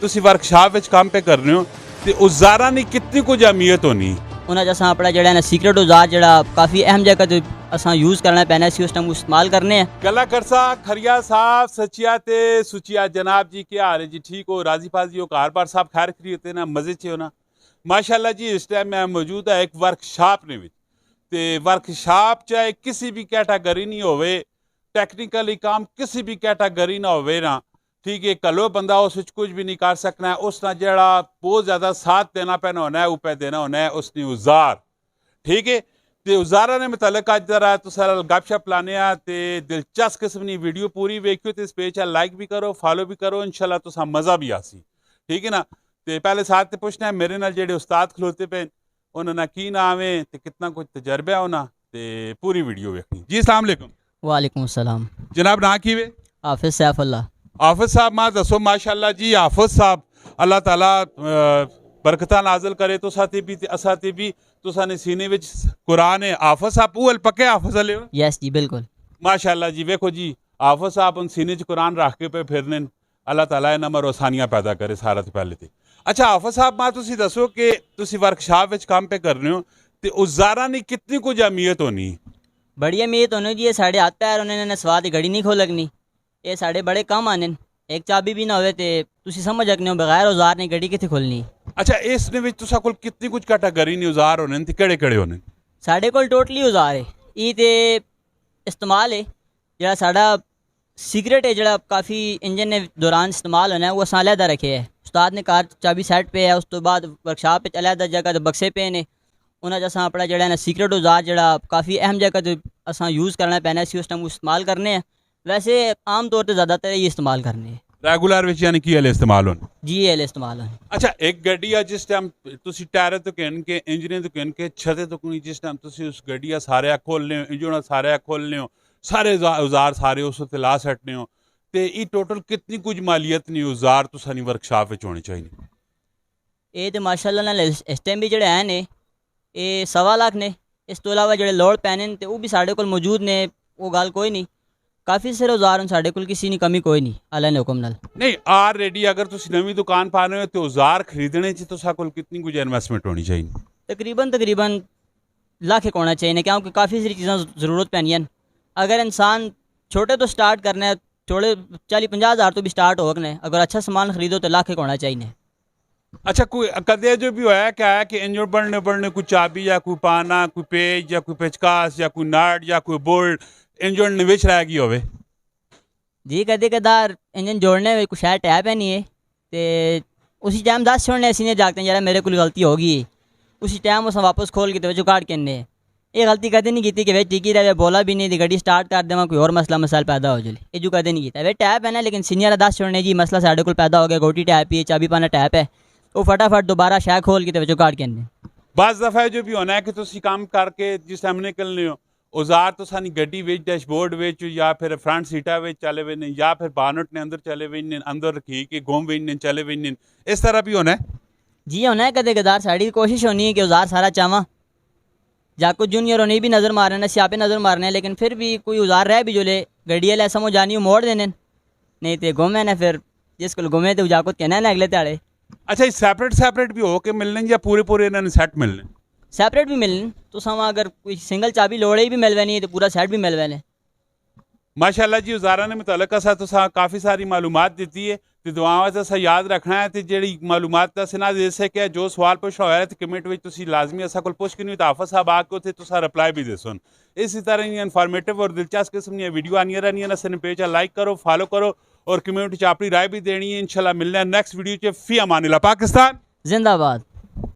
ਤੁਸੀਂ ਵਰਕਸ਼ਾਪ ਵਿੱਚ ਕੰਮ पे कर रहे हो ਤੇ औजारां ਦੀ कितनी कुछ अहमियत होनी उन्हें जैसा अपना जड़ा ना सीक्रेट औजार जड़ा काफ़ी अहम जगह तो असा यूज़ करना पैना सी उस टाइम इस्तेमाल करने हैं। गला करसा खरिया साहब सचिया ते सुचिया जनाब जी क्या हाल है जी? ठीक हो? राजी फाजी हो? कार बार साहब खैर खरी होते ना मज़े च हो ना? माशाल्लाह जी इस टाइम मैं मौजूद है एक वर्कशाप ने विच ते वर्कशाप चाहे किसी भी कैटागरी नहीं होवे, टैक्नीकली काम किसी भी कैटागरी ना होवे ना, ठीक है, कलो बंदा उस कुछ भी नहीं कर सकना है। उसना जड़ा बहुत ज़्यादा साथ देना पैना होना है, ऊपर देना होना है उसने औजार, ठीक है। तो औजारा ने मुतलक अज जरा तुसा गपशप लाने ते दिलचस्प किस्म की वीडियो पूरी वेखियो तो इस पेज लाइक भी करो, फॉलो भी करो, इंशाल्लाह तुसा मज़ा भी आसी, ठीक है ना। तो पहले साथ तो पुछना है मेरे नाल जेडे उस्ताद खलोते पे उन्होंने की नाम है तो कितना कुछ तजर्बा है उन्होंने, तो पूरी वीडियो वेखनी जी। अस्सलाम वालेकुम। वालेकुम सलाम। जनाब ना की वे? हाफिज़ सैफुल्लाह। हाफिज़ साहब मां दसो माशाल्लाह जी। हाफिज़ साहब अल्लाह ताला बरकत नाजल करे तो साथी भी असाती भी तो साने सीने विच कुरान है। हाफिज़ साहब वो पक्के हाफिज़ ले हो? यस जी बिल्कुल माशाल्लाह जी। वेखो जी हाफिज़ साहब उन सीने च कुरान रख के पे फिरने, अल्लाह ताला इन्हां में रोसानियां पैदा करे सारा तो पहले तो। अच्छा हाफिज़ साहब मां तुसी दसो कि तुसी वर्कशाप विच काम पे कर रहे हो तो औजारां दी कितनी कुछ अहमियत होनी? बड़ी अहमियत होनी जी। ये साढ़े हाथ पैर उन्होंने स्वाद घड़ी नहीं खोलनी, ये साढ़े बड़े कम आने। एक चाबी भी ना होवे ते तुसी समझ सकने हो बगैर औजार ने गड्डी कित्थे खोलनी। अच्छा इस दे विच तुसा कोल कितनी कुछ कैटागरी ने औजार होने ते केड़े केड़े होने? साढ़े कोल टोटली औजार है। ये ते इस्तेमाल है जड़ा साढ़ा सीक्रेट है जड़ा काफ़ी इंजन ने दौरान इस्तेमाल होना है वो असां अलहदा रखे है। उस्ताद ने कार चाबी सैट पे है, उस तो बाद वर्कशाप पे अलहदा जगह तो बक्से पे ने उन्हें जैसा अपना जड़ा ना सीक्रेट औजार जड़ा काफ़ी अहम जगह तो असां यूज़ करना पैना सी उस टाइम इस्तेमाल करने हैं। वैसे आम तौर पर ज़्यादातर ये इस्तेमाल करने हैं रेगुलर विच यानी कि इस्तेमाल होने जी। ये इस्तेमाल होने। अच्छा एक गड्डी है जिस टाइम तुसी टायर तो कहन के इंजन तो कहन के छते तो कोई जिस टाइम तुसी उस गड्डी सारे खोलने हो, इंजन सारे खोलने हो, सारे औजार सारे उस उत्ते ला सटने हो, तो ये टोटल कितनी कुछ मालियत नहीं औजार तुसानी वर्कशाप विच होने चाहिए? ये तो माशाल्लाह नाल इस टाइम भी जड़े हैं ने ये 1.25 लाख ने। इस तो इलावा जड़े लोड पैने ते वो भी साढ़े कोल मौजूद ने, वो गल कोई नहीं। काफ़ी सारे औजार हैं साढ़े कोल, किसी ने कमी कोई नहीं अल्लाह ने हुक्म नाल। नहीं ऑलरेडी अगर तुसी नवी दुकान पा रहे हो तो औजार खरीदने च तुसा कोल कितनी कुछ इन्वेस्टमेंट होनी चाहिए? तकरीबन लाख एक होना चाहिए, क्योंकि काफ़ी सारी चीज़ें ज़रूरत पैनी हैं। अगर इंसान छोटे तो स्टार्ट करना है, थोड़े 40-50 हज़ार तो भी स्टार्ट हो सकने, अगर अच्छा सामान खरीदो तो लाख एक होना चाहिए। अच्छा कोई कदे जो भी होया क्या है कि इंजन बढ़ने कोई चाबी या कोई पाना कोई पेज या कोई पेचकास या कोई नट या कोई बोल्ट इंजन निवेश रह गई होवे जी? कदे कदार इंजन जोड़ने में कुछ है टैप है नहीं है तो उसी टाइम 10 छोड़ने सीने जागते हैं जरा मेरे को गलती होगी, उसी टाइम उस वापस खोल के तो जो काट के ये गलती कदे नहीं की कि वे टिकी रहे बोला भी नहीं थी गड्डी स्टार्ट कर देवा कोई और मसला मसाल पैदा हो जाए, ये जो कदे नहीं किया। वे टैप है ना, लेकिन सीनियर 10 छोड़ने जी मसला साढ़े को पैदा हो गया, गोटी टैप ही चाबी पाना टैप है, वो फटाफट दोबारा शाह खोल के तो काट के बस दफ़ा जो भी होना है कि तुसी काम करके जिस टाइम निकलने हो औजार तो सानी गड्डी विच डैशबोर्ड विच या फिर फ्रंट सीटा विच चले हुए या फिर बानट ने अंदर चले हुए अंदर रखी के घूम वे चले हुए, इस तरह भी होना है जी। होना है कदे कदार साड़ी कोशिश होनी है कि औजार सारा चावा जाको जूनियर होने भी नज़र मारना स्यापे नज़र मारने, लेकिन फिर भी कोई औजार रह भी जो ले गड्डी वाले समझ जानी हो मोड़ देने, नहीं तो घूमे ना फिर जिसको घूमे तो जाको कहना है ना अगले ध्याड़े। अच्छा सेपरेट भी हो के मिलने या पूरे इन्होंने सेट मिलने? सेपरेट भी मिलने तो समा अगर कोई सिंगल चाबी लोड़े भी मिलवे नहीं तो पूरा सेट भी मिलवे ने। माशाल्लाह जी औजारा ने मुतलक सा तो काफ़ी सारी मालूमात दी है तो दुआवां से याद रखना है तो जी मालूमात ना दे सके जो सवाल पुछ होया है तो कमेंट में तुसी लाजमी असा को पुछ के नहीं तो हाफिज़ साहब आके उसे तुसा रिप्लाई भी दे सुन। इसी तरह इन्फॉर्मेटिव और दिलचस्प किस्म की वीडियो आनी रहनी है, पेज लाइक करो फॉलो करो और कम्यूनिटी च अपनी राय भी देनी है। इंशाल्लाह मिलना है नेक्स्ट वीडियो च। फी अमानिल्लाह। पाकिस्तान जिंदाबाद।